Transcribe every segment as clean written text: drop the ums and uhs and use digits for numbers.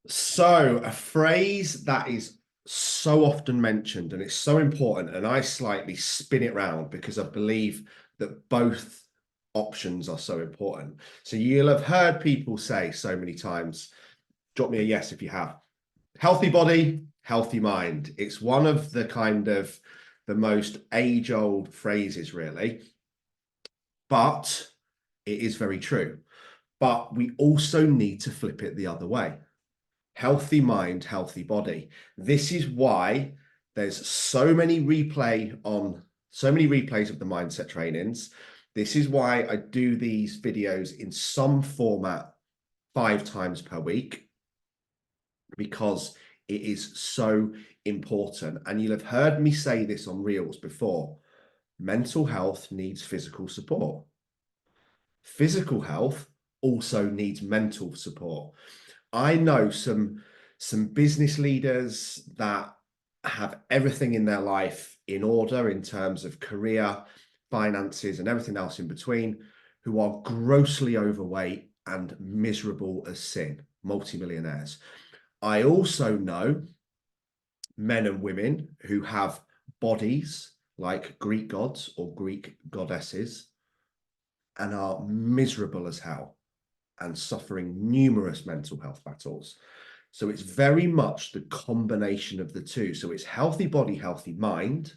So, a phrase that is so often mentioned and it's so important, and I slightly spin it round because I believe that both options are so important. So, you'll have heard people say so many times, drop me a yes if you have. Healthy body, healthy mind. It's one of the kind of the most age-old phrases, really, but it is very true. But we also need to flip it the other way. Healthy mind, healthy body. This is why there's so many replays of the mindset trainings. This is why I do these videos in some format 5 times per week, because it is so important. And you'll have heard me say this on Reels before. Mental health needs physical support. Physical health also needs mental support. I know some business leaders that have everything in their life in order in terms of career, finances, and everything else in between, who are grossly overweight and miserable as sin, multimillionaires. I also know men and women who have bodies like Greek gods or Greek goddesses and are miserable as hell and suffering numerous mental health battles. So it's very much the combination of the two. So it's healthy body, healthy mind,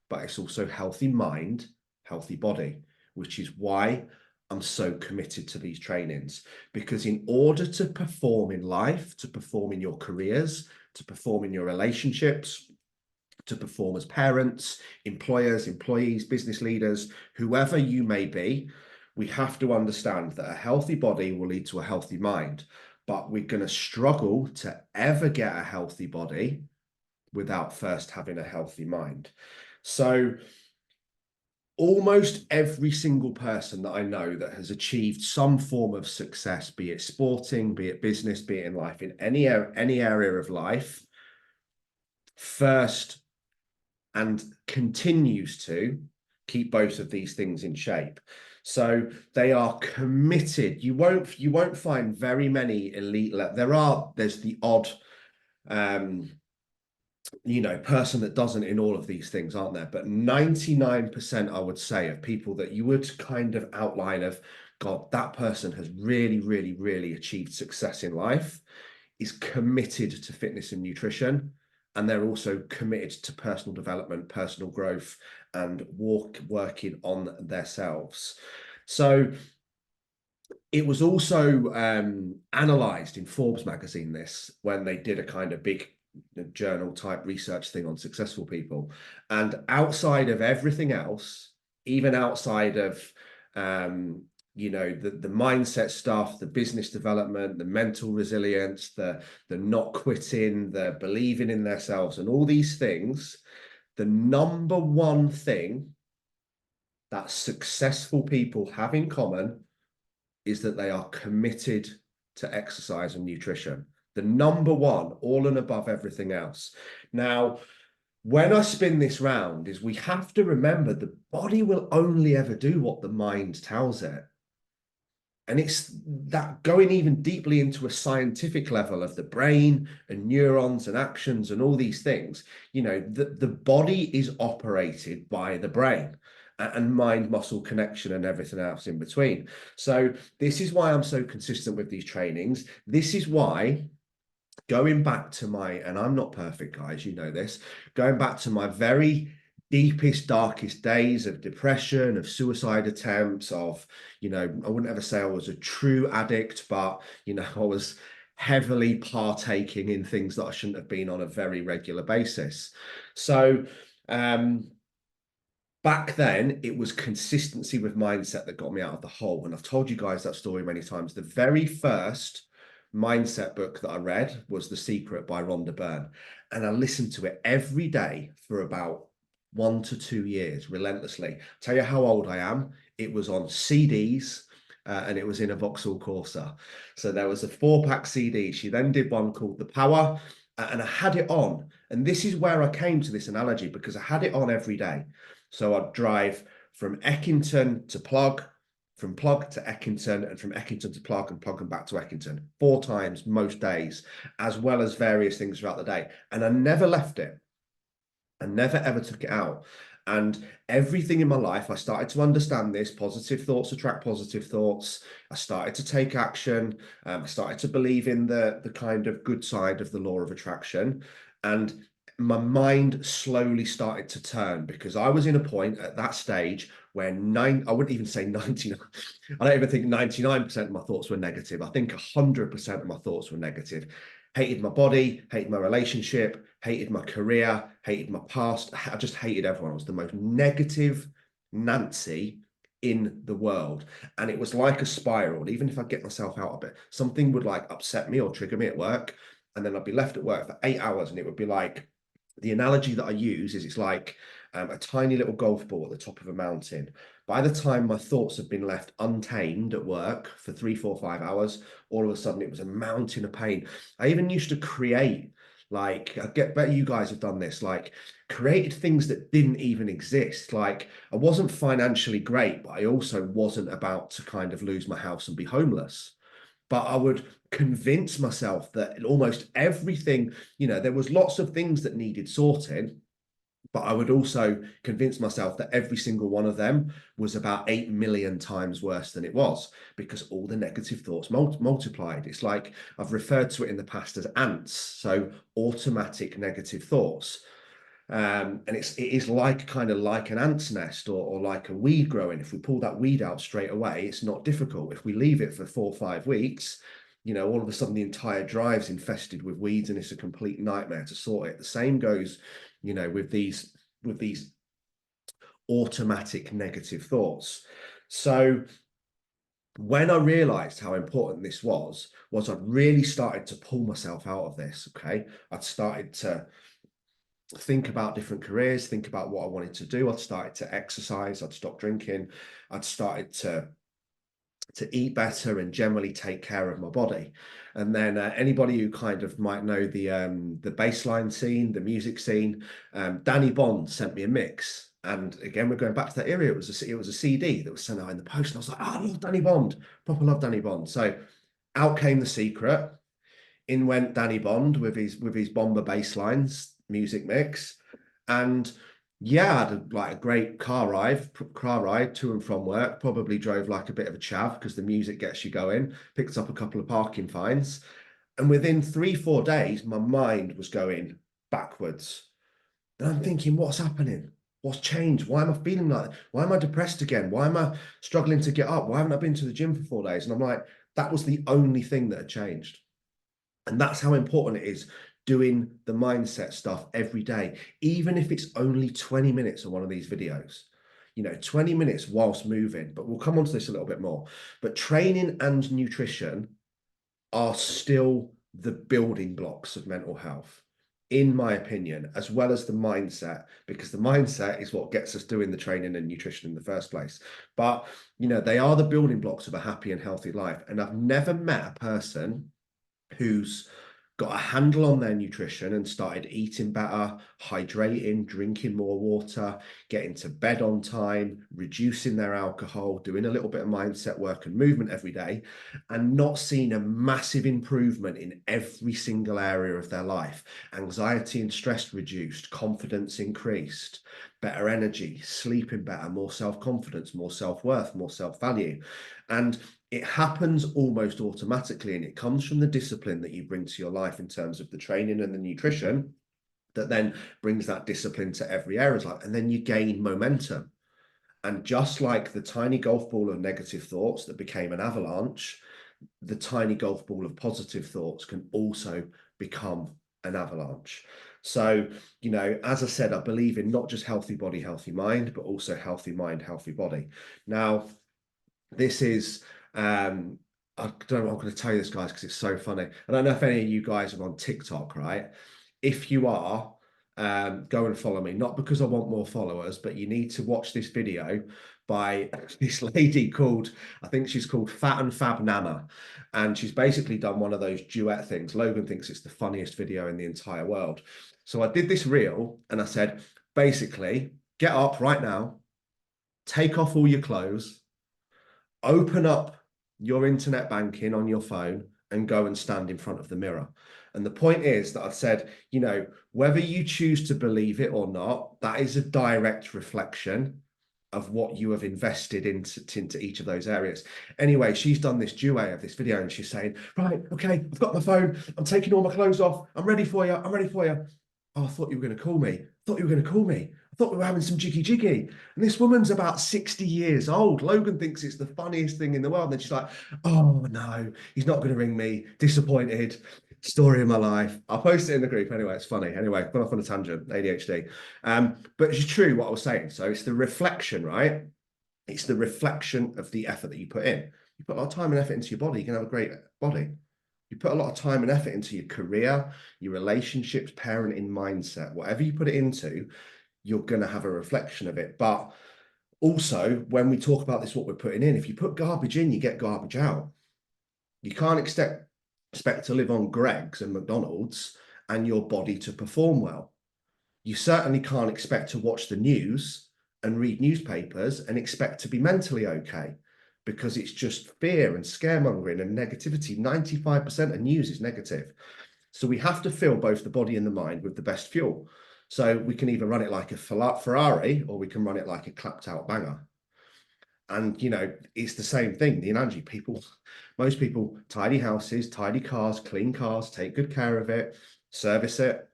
but it's also healthy mind, healthy body, which is why I'm so committed to these trainings. Because in order to perform in life, to perform in your careers, to perform in your relationships, to perform as parents, employers, employees, business leaders, whoever you may be, we have to understand that a healthy body will lead to a healthy mind. But we're going to struggle to ever get a healthy body without first having a healthy mind. So, almost every single person that I know that has achieved some form of success, be it sporting, be it business, be it in life, in any area of life, first and continues to keep both of these things in shape. So they are committed. You won't find very many elite. There's the odd person that doesn't in all of these things, aren't there? But 99%, I would say, of people that you would kind of outline of, God, that person has really, really, really achieved success in life, is committed to fitness and nutrition. And they're also committed to personal development, personal growth, and working on themselves. So it was also analysed in Forbes magazine, this, when they did a kind of big journal type research thing on successful people. And outside of everything else, even outside of the mindset stuff, the business development, the mental resilience, the not quitting, the believing in themselves, and all these things, the number one thing that successful people have in common is that they are committed to exercise and nutrition. The number one, all and above everything else. Now, when I spin this round, is we have to remember the body will only ever do what the mind tells it. And it's that going even deeply into a scientific level of the brain and neurons and actions and all these things, the body is operated by the brain and mind muscle connection and everything else in between. So this is why I'm so consistent with these trainings. This is why, going back to and I'm not perfect, guys, you know this, going back to my very deepest, darkest days of depression, of suicide attempts, I wouldn't ever say I was a true addict, but, I was heavily partaking in things that I shouldn't have been on a very regular basis. So, back then, it was consistency with mindset that got me out of the hole. And I've told you guys that story many times. The very first mindset book that I read was The Secret by Rhonda Byrne. And I listened to it every day for about 1 to 2 years relentlessly. Tell you how old I am. It was on CDs. And it was in a Vauxhall Corsa. So there was a 4-pack CD. She then did one called The Power, and I had it on. And this is where I came to this analogy, because I had it on every day. So I'd drive from Eckington to Plug, from Plug to Eckington and from Eckington to Plug and Plug and back to Eckington 4 times most days, as well as various things throughout the day. And I never left it. I never ever took it out. And everything in my life, I started to understand this. Positive thoughts attract positive thoughts. I started to take action. I started to believe in the kind of good side of the law of attraction. And my mind slowly started to turn, because I was in a point at that stage where I wouldn't even say 99, I don't even think 99% of my thoughts were negative. I think 100% of my thoughts were negative. Hated my body, hated my relationship, hated my career, hated my past. I just hated everyone. I was the most negative Nancy in the world. And it was like a spiral. Even if I get myself out of it, something would like upset me or trigger me at work. And then I'd be left at work for 8 hours, and it would be like, the analogy that I use is it's like a tiny little golf ball at the top of a mountain. By the time my thoughts have been left untamed at work for 3, 4, 5 hours, all of a sudden it was a mountain of pain. I even used to create, like, I bet you guys have done this, like created things that didn't even exist. Like, I wasn't financially great, but I also wasn't about to kind of lose my house and be homeless. But I would convince myself that almost everything, there was lots of things that needed sorting, but I would also convince myself that every single one of them was about 8 million times worse than it was, because all the negative thoughts multiplied. It's like I've referred to it in the past as ants, so automatic negative thoughts. And it is like kind of like an ant's nest, or like a weed growing. If we pull that weed out straight away, it's not difficult. If we leave it for 4 or 5 weeks, all of a sudden the entire drive's infested with weeds, and it's a complete nightmare to sort it. The same goes, with these automatic negative thoughts. So when I realized how important this was I'd really started to pull myself out of this. Okay. I'd started to think about different careers, think about what I wanted to do. I'd started to exercise, I'd stopped drinking, I'd started to eat better and generally take care of my body. And then anybody who kind of might know the bassline scene, the music scene, Danny Bond sent me a mix. And again, we're going back to that area. It was a CD that was sent out in the post, and I was like, oh, I love Danny Bond, proper love Danny Bond. So out came The Secret. In went Danny Bond with his bomber bass lines music mix. And yeah, I had like a great car ride to and from work. Probably drove like a bit of a chav, because the music gets you going. Picked up a couple of parking fines. And within 3, 4 days, my mind was going backwards. And I'm thinking, what's happening? What's changed? Why am I feeling like that? Why am I depressed again? Why am I struggling to get up? Why haven't I been to the gym for 4 days? And I'm like, that was the only thing that had changed. And that's how important it is doing the mindset stuff every day, even if it's only 20 minutes on one of these videos. 20 minutes whilst moving, but we'll come on to this a little bit more. But training and nutrition are still the building blocks of mental health, in my opinion, as well as the mindset, because the mindset is what gets us doing the training and nutrition in the first place. But, they are the building blocks of a happy and healthy life. And I've never met a person who's got a handle on their nutrition and started eating better, hydrating, drinking more water, getting to bed on time, reducing their alcohol, doing a little bit of mindset work and movement every day, and not seen a massive improvement in every single area of their life. Anxiety and stress reduced, confidence increased, better energy, sleeping better, more self-confidence, more self-worth, more self-value. And it happens almost automatically, and it comes from the discipline that you bring to your life in terms of the training and the nutrition that then brings that discipline to every area of life, and then you gain momentum. And just like the tiny golf ball of negative thoughts that became an avalanche, the tiny golf ball of positive thoughts can also become an avalanche. So, as I said, I believe in not just healthy body, healthy mind, but also healthy mind, healthy body. Now, this is I don't know, I'm going to tell you this, guys, because it's so funny. I don't know if any of you guys are on TikTok, right? If you are, go and follow me. Not because I want more followers, but you need to watch this video by this lady called, I think she's called Fat and Fab Nana. And she's basically done one of those duet things. Logan thinks it's the funniest video in the entire world. So I did this reel and I said, basically, get up right now, take off all your clothes, open up your internet banking on your phone and go and stand in front of the mirror. And the point is that I've said, you know, whether you choose to believe it or not, that is a direct reflection of what you have invested into each of those areas. Anyway, she's done this duet of this video and she's saying, right, okay, I've got my phone. I'm taking all my clothes off. I'm ready for you. I'm ready for you. Oh, I thought you were going to call me. I thought you were going to call me. I thought we were having some jiggy jiggy. And this woman's about 60 years old. Logan thinks it's the funniest thing in the world. And then she's like, oh no, he's not going to ring me. Disappointed. Story of my life. I'll post it in the group anyway. It's funny. Anyway, gone off on a tangent, ADHD. But it's true what I was saying. So it's the reflection, right? It's the reflection of the effort that you put in. You put a lot of time and effort into your body, you're going to have a great body. You put a lot of time and effort into your career, your relationships, parenting, mindset, whatever you put it into, you're going to have a reflection of it. But also, when we talk about this, what we're putting in, if you put garbage in, you get garbage out. You can't expect to live on Greggs and McDonald's and your body to perform well. You certainly can't expect to watch the news and read newspapers and expect to be mentally okay, because it's just fear and scaremongering and negativity. 95% of news is negative. So we have to fill both the body and the mind with the best fuel. So we can either run it like a Ferrari or we can run it like a clapped out banger. And, you know, it's the same thing. The analogy, most people tidy houses, tidy cars, clean cars, take good care of it, service it.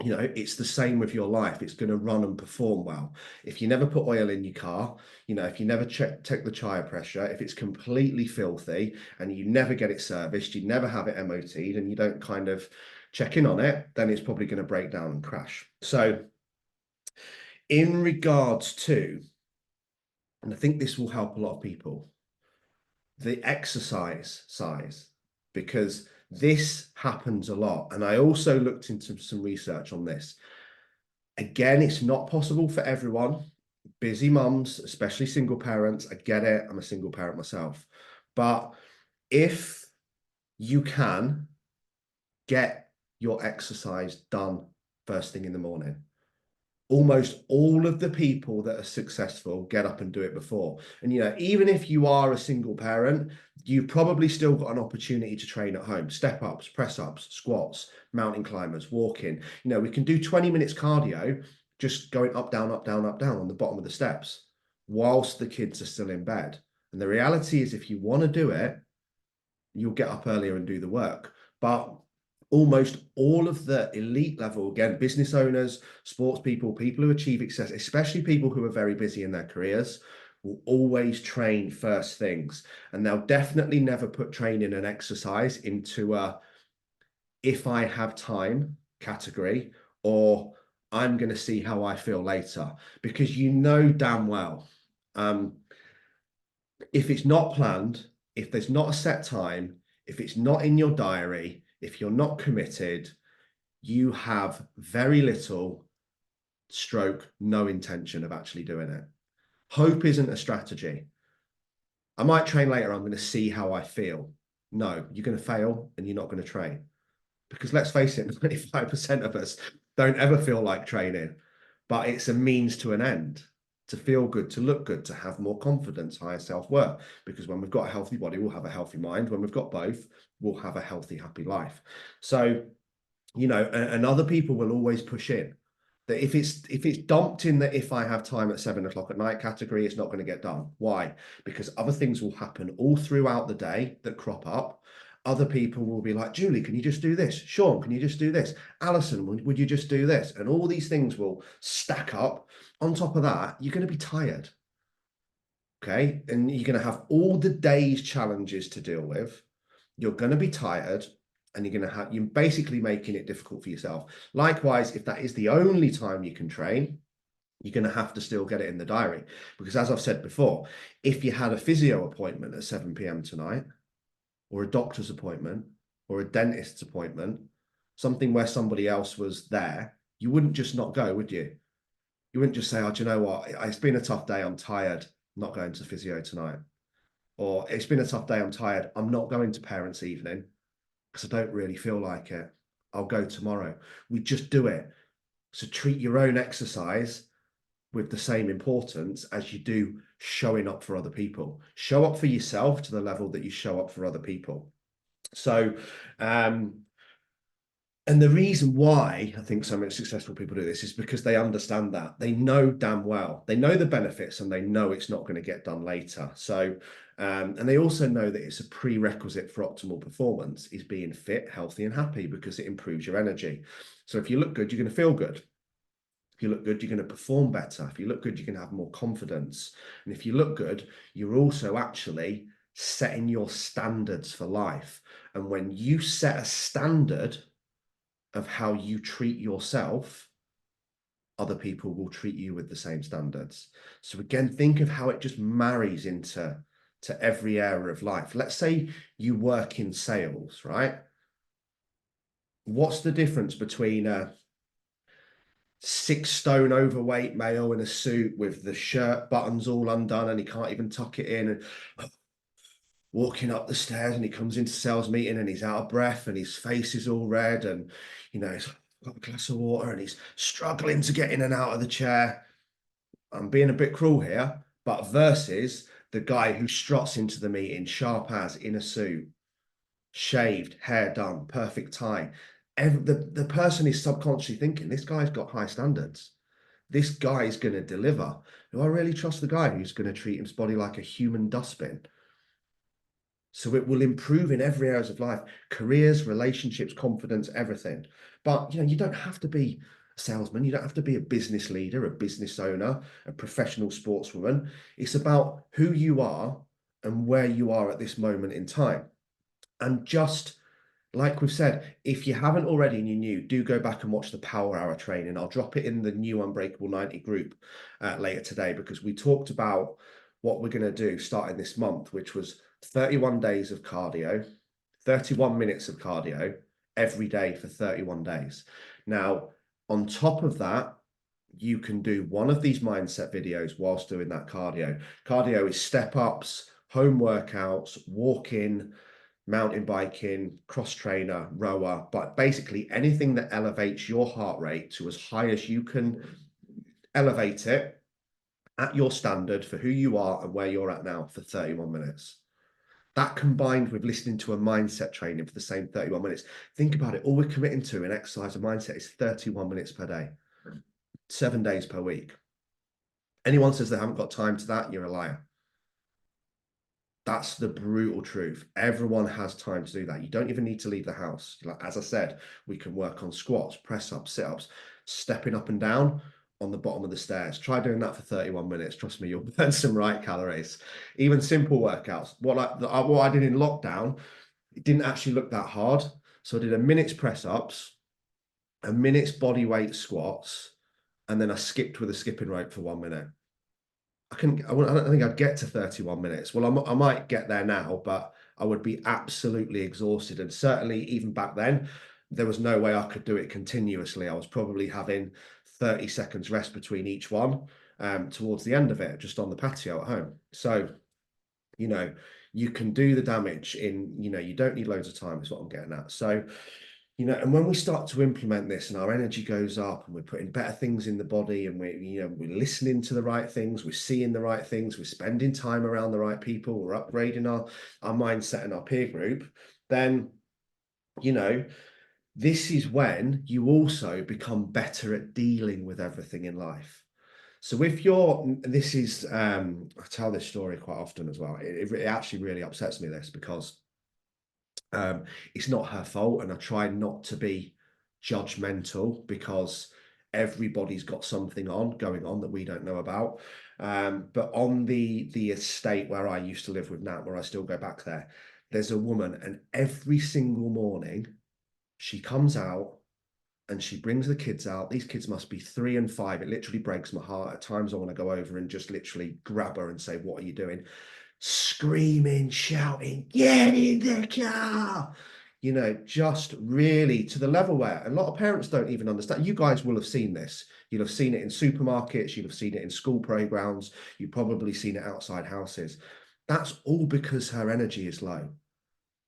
You know, it's the same with your life. It's going to run and perform well. If you never put oil in your car, you know, if you never check the tire pressure, if it's completely filthy and you never get it serviced, you never have it MOT'd and you don't kind of check in on it, then it's probably going to break down and crash. So in regards to, and I think this will help a lot of people, the exercise size, because this happens a lot. And I also looked into some research on this. Again, it's not possible for everyone. Busy mums, especially single parents, I get it. I'm a single parent myself. But if you can get your exercise done first thing in the morning, almost all of the people that are successful get up and do it before. And, you know, even if you are a single parent, you've probably still got an opportunity to train at home. Step ups, press ups, squats, mountain climbers, walking. You know, we can do 20 minutes cardio, just going up, down, up, down, up, down on the bottom of the steps whilst the kids are still in bed. And the reality is, if you want to do it, you'll get up earlier and do the work. But almost all of the elite level, again, business owners, sports people, people who achieve success, especially people who are very busy in their careers, will always train first things. And they'll definitely never put training and exercise into a if I have time category, or I'm going to see how I feel later, because you know damn well, if it's not planned, if there's not a set time, if it's not in your diary, if you're not committed, you have very little stroke, no intention of actually doing it. Hope isn't a strategy. I might train later, I'm going to see how I feel. No, you're going to fail and you're not going to train. Because let's face it, 95% of us don't ever feel like training, but it's a means to an end, to feel good, to look good, to have more confidence, higher self-worth. Because when we've got a healthy body, we'll have a healthy mind. When we've got both, we'll have a healthy, happy life. So, you know, and other people will always push in that if it's dumped in that if I have time at 7 o'clock at night category, it's not going to get done. Why? Because other things will happen all throughout the day that crop up. Other people will be like, Julie, can you just do this? Sean, can you just do this? Alison, would you just do this? And all these things will stack up. On top of that, you're going to be tired. Okay. And you're going to have all the day's challenges to deal with. You're going to be tired and you're basically making it difficult for yourself. Likewise, if that is the only time you can train, you're going to have to still get it in the diary. Because as I've said before, if you had a physio appointment at 7 p.m. tonight, or a doctor's appointment, or a dentist's appointment, something where somebody else was there, you wouldn't just not go, would you? You wouldn't just say, oh, do you know what? It's been a tough day. I'm tired. I'm not going to physio tonight. Or it's been a tough day. I'm tired. I'm not going to parents' evening because I don't really feel like it. I'll go tomorrow. We just do it. So treat your own exercise with the same importance as you do showing up for other people. Show up for yourself to the level that you show up for other people. So, and the reason why I think so many successful people do this is because they understand that. They know damn well. They know the benefits and they know it's not going to get done later. So, and they also know that it's a prerequisite for optimal performance is being fit, healthy, and happy because it improves your energy. So if you look good, you're going to feel good. If you look good, you're going to perform better. If you look good, you're going to have more confidence. And if you look good, you're also actually setting your standards for life. And when you set a standard of how you treat yourself, other people will treat you with the same standards. So again, think of how it just marries into every area of life. Let's say you work in sales, right? What's the difference between a 6 stone overweight male in a suit with the shirt buttons all undone and he can't even tuck it in, and walking up the stairs, and he comes into sales meeting and he's out of breath and his face is all red, and he's got a glass of water and he's struggling to get in and out of the chair? I'm being a bit cruel here, but versus the guy who struts into the meeting sharp as, in a suit, shaved, hair done, perfect tie. The person is subconsciously thinking, this guy's got high standards. This guy's going to deliver. Do I really trust the guy who's going to treat his body like a human dustbin? So it will improve in every areas of life: careers, relationships, confidence, everything. But you don't have to be a salesman. You don't have to be a business leader, a business owner, a professional sportswoman. It's about who you are and where you are at this moment in time. And just like we've said, if you haven't already and you're new, do go back and watch the Power Hour training. I'll drop it in the new Unbreakable 90 group later today, because we talked about what we're going to do starting this month, which was 31 days of cardio, 31 minutes of cardio every day for 31 days. Now, on top of that, you can do one of these mindset videos whilst doing that cardio. Cardio is step ups, home workouts, walking, mountain biking, cross trainer, rower, but basically anything that elevates your heart rate to as high as you can elevate it at your standard for who you are and where you're at now for 31 minutes. That combined with listening to a mindset training for the same 31 minutes. Think about it. All we're committing to in exercise and mindset is 31 minutes per day, 7 days per week. Anyone says they haven't got time to that, you're a liar. That's the brutal truth. Everyone has time to do that. You don't even need to leave the house. Like, as I said, we can work on squats, press ups, sit ups, stepping up and down on the bottom of the stairs. Try doing that for 31 minutes. Trust me, you'll burn some right calories. Even simple workouts. What I did in lockdown, it didn't actually look that hard. So I did a minute's press ups, a minute's body weight squats, and then I skipped with a skipping rope for 1 minute. I don't think I'd get to 31 minutes. Well, I might get there now, but I would be absolutely exhausted. And certainly even back then, there was no way I could do it continuously. I was probably having 30 seconds rest between each one towards the end of it, just on the patio at home. So, you can do the damage in, you don't need loads of time is what I'm getting at. So, and when we start to implement this and our energy goes up and we're putting better things in the body and we're listening to the right things, we're seeing the right things, we're spending time around the right people, we're upgrading our mindset and our peer group, then, this is when you also become better at dealing with everything in life. So if I tell this story quite often as well. It actually really upsets me, this, because it's not her fault, and I try not to be judgmental because everybody's got something going on that we don't know about. But on the estate where I used to live with Nat, where I still go back there, there's a woman, and every single morning she comes out and she brings the kids out. These kids must be 3 and 5. It literally breaks my heart. At times I want to go over and just literally grab her and say, "What are you doing?" Screaming, shouting, "Get in the car!" Just really to the level where a lot of parents don't even understand. You guys will have seen this. You'll have seen it in supermarkets. You'll have seen it in school playgrounds. You've probably seen it outside houses. That's all because her energy is low.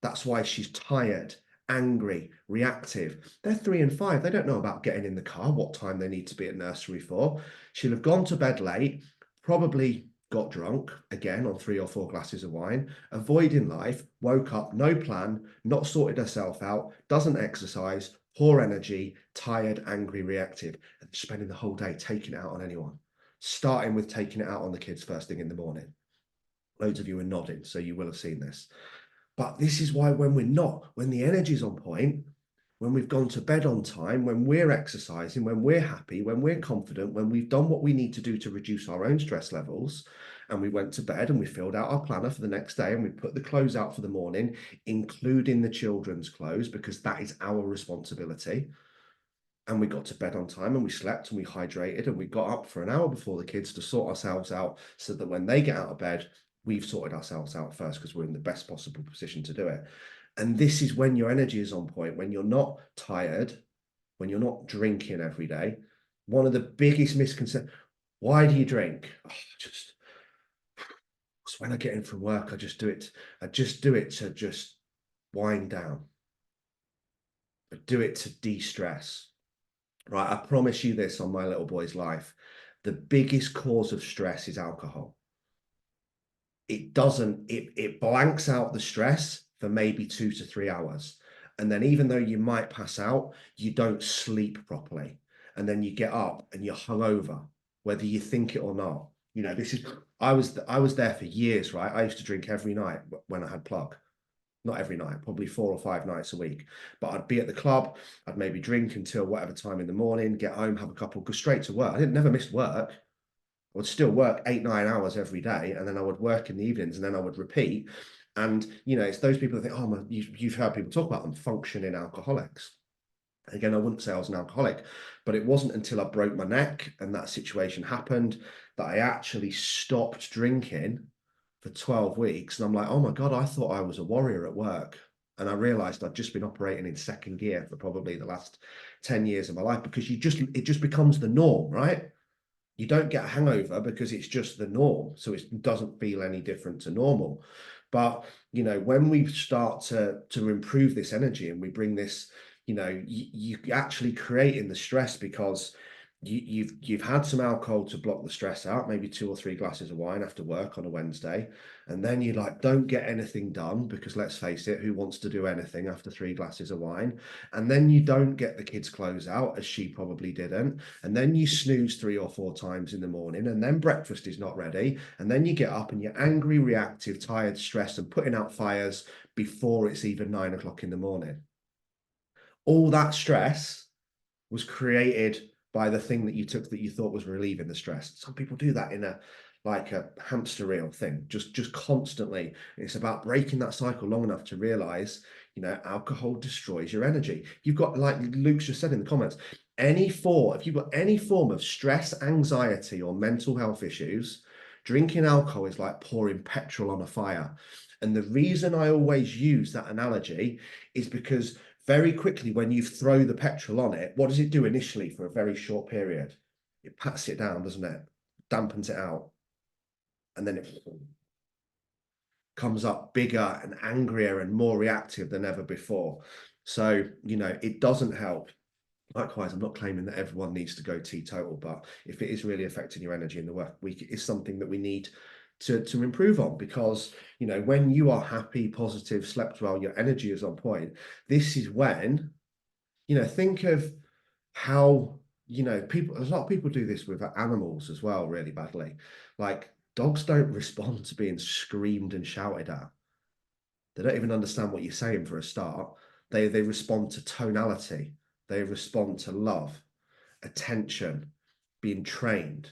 That's why she's tired, angry, reactive. They're 3 and 5. They don't know about getting in the car, what time they need to be at nursery for. She'll have gone to bed late, probably got drunk again on 3 or 4 glasses of wine, avoiding life, woke up, no plan, not sorted herself out, doesn't exercise, poor energy, tired, angry, reactive, and spending the whole day taking it out on anyone, starting with taking it out on the kids first thing in the morning. Loads of you are nodding, so you will have seen this. But this is why when we're not, when the energy's on point, when we've gone to bed on time, when we're exercising, when we're happy, when we're confident, when we've done what we need to do to reduce our own stress levels, and we went to bed and we filled out our planner for the next day and we put the clothes out for the morning, including the children's clothes, because that is our responsibility. And we got to bed on time and we slept and we hydrated and we got up for an hour before the kids to sort ourselves out so that when they get out of bed, we've sorted ourselves out first because we're in the best possible position to do it. And this is when your energy is on point, when you're not tired, when you're not drinking every day. One of the biggest misconceptions, why do you drink? Oh, just when I get in from work, I just do it. I just do it to just wind down. I do it to de-stress. Right, I promise you this on my little boy's life. The biggest cause of stress is alcohol. It blanks out the stress for maybe 2 to 3 hours. And then even though you might pass out, you don't sleep properly. And then you get up and you're hungover, whether you think it or not. You know, I was there for years, right? I used to drink every night when I had plug. Not every night, probably 4 or 5 nights a week. But I'd be at the club, I'd maybe drink until whatever time in the morning, get home, have a couple, go straight to work. I didn't never miss work. I would still work 8-9 hours every day, and then I would work in the evenings, and then I would repeat. And you know, it's those people that think, oh, you've heard people talk about them, functioning alcoholics. Again, I wouldn't say I was an alcoholic, but it wasn't until I broke my neck and that situation happened that I actually stopped drinking for 12 weeks. And I'm like, oh my God, I thought I was a warrior at work. And I realized I'd just been operating in second gear for probably the last 10 years of my life, because it just becomes the norm, right? You don't get a hangover because it's just the norm. So it doesn't feel any different to normal. But, you know, when we start to improve this energy and we bring this, you know, you actually creating the stress because you've had some alcohol to block the stress out, maybe 2 or 3 glasses of wine after work on a Wednesday, and then you like don't get anything done because let's face it, who wants to do anything after 3 glasses of wine? And then you don't get the kids' clothes out, as she probably didn't, and then you snooze 3 or 4 times in the morning, and then breakfast is not ready, and then you get up and you're angry, reactive, tired, stressed, and putting out fires before it's even 9 o'clock in the morning. All that stress was created by the thing that you took that you thought was relieving the stress. Some people do that in a hamster wheel thing, just constantly. It's about breaking that cycle long enough to realize, you know, alcohol destroys your energy. You've got, like Luke's just said in the comments, if you've got any form of stress, anxiety, or mental health issues, drinking alcohol is like pouring petrol on a fire. And the reason I always use that analogy is because very quickly, when you throw the petrol on it, what does it do initially for a very short period? It pats it down, doesn't it? Dampens it out. And then it comes up bigger and angrier and more reactive than ever before. So, you know, it doesn't help. Likewise, I'm not claiming that everyone needs to go teetotal, but if it is really affecting your energy in the work week, it is something that we need to improve on, because you know, when you are happy, positive, slept well, your energy is on point. This is when, you know, think of how, you know, people, a lot of people do this with animals as well really badly. Like dogs don't respond to being screamed and shouted at. They don't even understand what you're saying for a start. They respond to tonality, they respond to love, attention, being trained,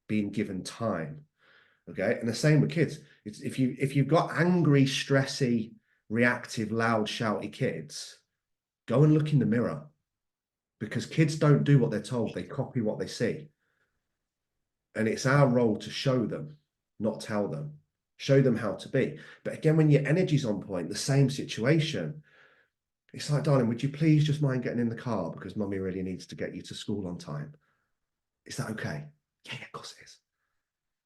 being given time. Okay, and the same with kids. It's if you've got angry, stressy, reactive, loud, shouty kids, go and look in the mirror, because kids don't do what they're told; they copy what they see. And it's our role to show them, not tell them. Show them how to be. But again, when your energy's on point, the same situation. It's like, darling, would you please just mind getting in the car because mummy really needs to get you to school on time? Is that okay? Yeah, of course it is.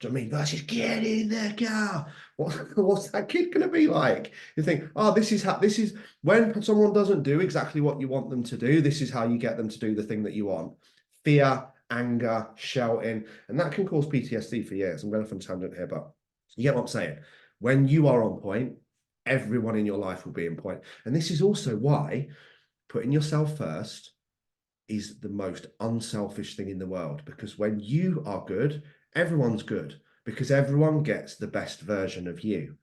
Do you know what I mean? Versus get in the car. What's that kid going to be like? You think, oh, this is when someone doesn't do exactly what you want them to do, this is how you get them to do the thing that you want. Fear, anger, shouting, and that can cause PTSD for years. I'm going off on a tangent here, but you get what I'm saying. When you are on point, everyone in your life will be in point. And this is also why putting yourself first is the most unselfish thing in the world, because when you are good, everyone's good, because everyone gets the best version of you.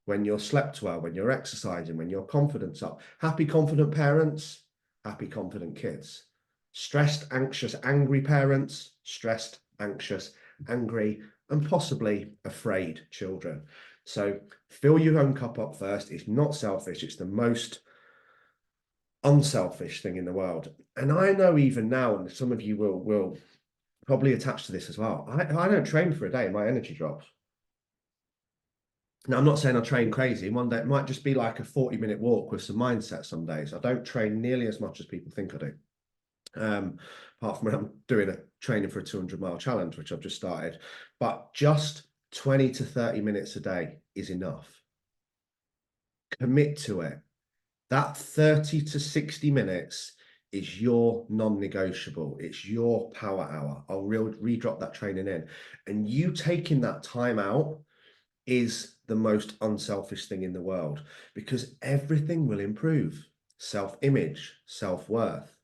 When you're slept well, when you're exercising, when your confidence up. Happy, confident parents, happy, confident kids. Stressed, anxious, angry parents, stressed, anxious, angry, and possibly afraid children. So fill your own cup up first. It's not selfish. It's the most unselfish thing in the world. And I know even now, and some of you will probably attach to this as well, I don't train for a day, my energy drops. Now, I'm not saying I train crazy. One day it might just be like a 40-minute walk with some mindset some days. I don't train nearly as much as people think I do. Apart from when I'm doing a training for a 200-mile challenge, which I've just started. But just 20 to 30 minutes a day is enough. Commit to it. That 30 to 60 minutes is your non-negotiable. It's your power hour. I'll re-drop that training in. And you taking that time out is the most unselfish thing in the world, because everything will improve. Self-image, self-worth,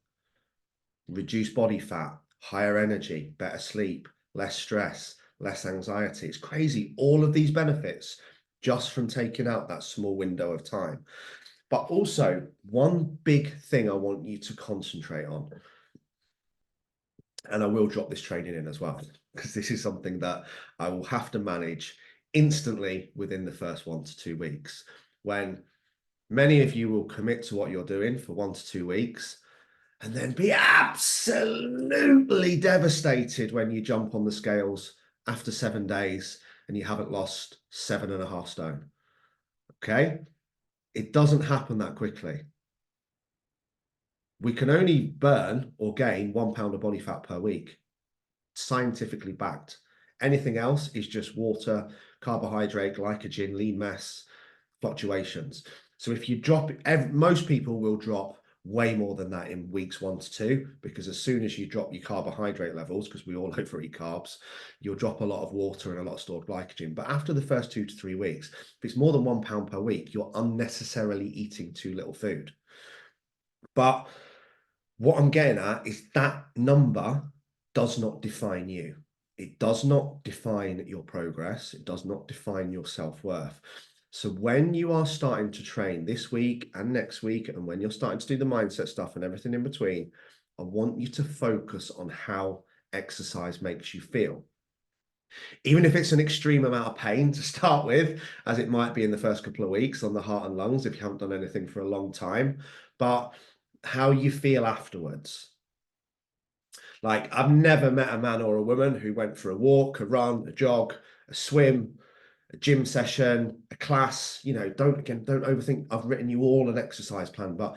reduced body fat, higher energy, better sleep, less stress, less anxiety. It's crazy. All of these benefits just from taking out that small window of time. But also, one big thing I want you to concentrate on, and I will drop this training in as well, because this is something that I will have to manage instantly within the first 1 to 2 weeks, when many of you will commit to what you're doing for 1 to 2 weeks and then be absolutely devastated when you jump on the scales after 7 days and you haven't lost 7.5 stone. Okay? It doesn't happen that quickly. We can only burn or gain 1 pound of body fat per week, scientifically backed. Anything else is just water, carbohydrate, glycogen, lean mass fluctuations. So if you drop, most people will drop way more than that in weeks 1 to 2, because as soon as you drop your carbohydrate levels, because we all overeat carbs, you'll drop a lot of water and a lot of stored glycogen. But after the first 2 to 3 weeks, if it's more than 1 pound per week, you're unnecessarily eating too little food. But what I'm getting at is that number does not define you. It does not define your progress. It does not define your self-worth. So when you are starting to train this week and next week, and when you're starting to do the mindset stuff and everything in between, I want you to focus on how exercise makes you feel. Even if it's an extreme amount of pain to start with, as it might be in the first couple of weeks on the heart and lungs if you haven't done anything for a long time, but how you feel afterwards. Like, I've never met a man or a woman who went for a walk, a run, a jog, a swim, a gym session, a class. Don't overthink. I've written you all an exercise plan, but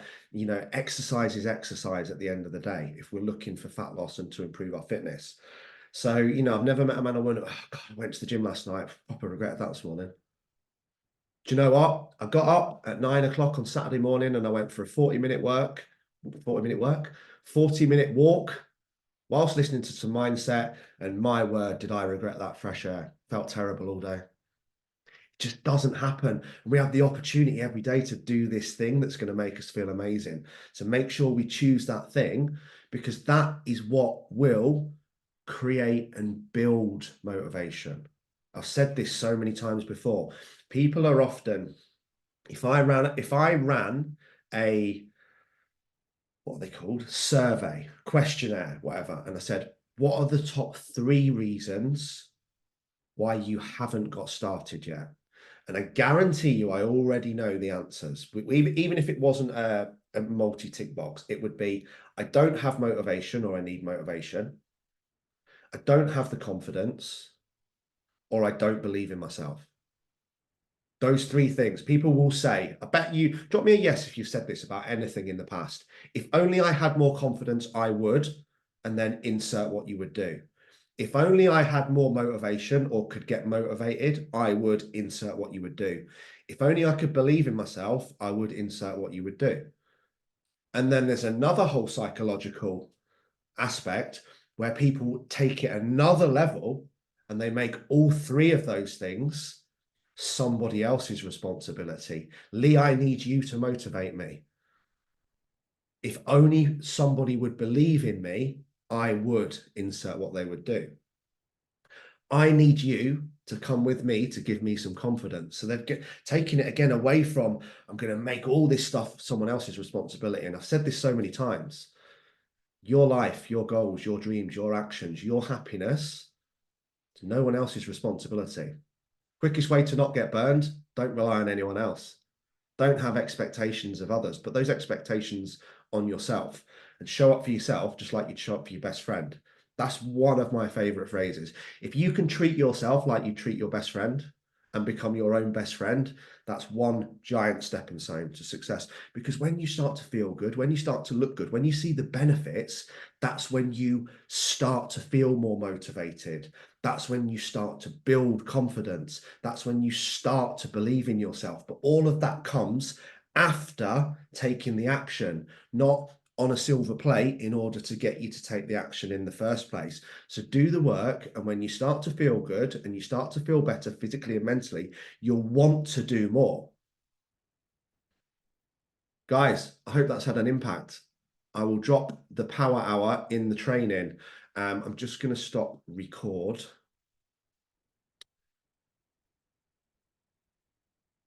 exercise is exercise at the end of the day if we're looking for fat loss and to improve our fitness. So, I've never met a man or woman, oh God, I went to the gym last night, proper regret that this morning. Do you know what? I got up at 9 o'clock on Saturday morning and I went for a 40-minute walk, 40-minute walk, whilst listening to some mindset, and my word, did I regret that fresh air. Felt terrible all day. It just doesn't happen. We have the opportunity every day to do this thing that's going to make us feel amazing. So make sure we choose that thing, because that is what will create and build motivation. I've said this so many times before. People are often, if I ran a, what are they called? Survey, questionnaire, whatever. And I said, what are the top 3 reasons why you haven't got started yet? And I guarantee you, I already know the answers. Even if it wasn't a multi-tick box, it would be, I don't have motivation, or I need motivation. I don't have the confidence, or I don't believe in myself. Those 3 things. People will say, I bet you, drop me a yes if you've said this about anything in the past. If only I had more confidence, I would, and then insert what you would do. If only I had more motivation or could get motivated, I would insert what you would do. If only I could believe in myself, I would insert what you would do. And then there's another whole psychological aspect where people take it another level and they make all three of those things somebody else's responsibility. Lee, I need you to motivate me. If only somebody would believe in me, I would insert what they would do. I need you to come with me to give me some confidence. So they've taken it again away from, I'm going to make all this stuff someone else's responsibility. And I've said this so many times. Your life, your goals, your dreams, your actions, your happiness, it's no one else's responsibility. Quickest way to not get burned, don't rely on anyone else. Don't have expectations of others, but those expectations on yourself, and show up for yourself just like you'd show up for your best friend. That's one of my favorite phrases. If you can treat yourself like you treat your best friend and become your own best friend, that's one giant stepping stone to success. Because when you start to feel good, when you start to look good, when you see the benefits, that's when you start to feel more motivated. That's when you start to build confidence. That's when you start to believe in yourself. But all of that comes after taking the action, not on a silver plate in order to get you to take the action in the first place. So do the work. And when you start to feel good and you start to feel better physically and mentally, you'll want to do more. Guys, I hope that's had an impact. I will drop the power hour in the training. I'm just going to stop record.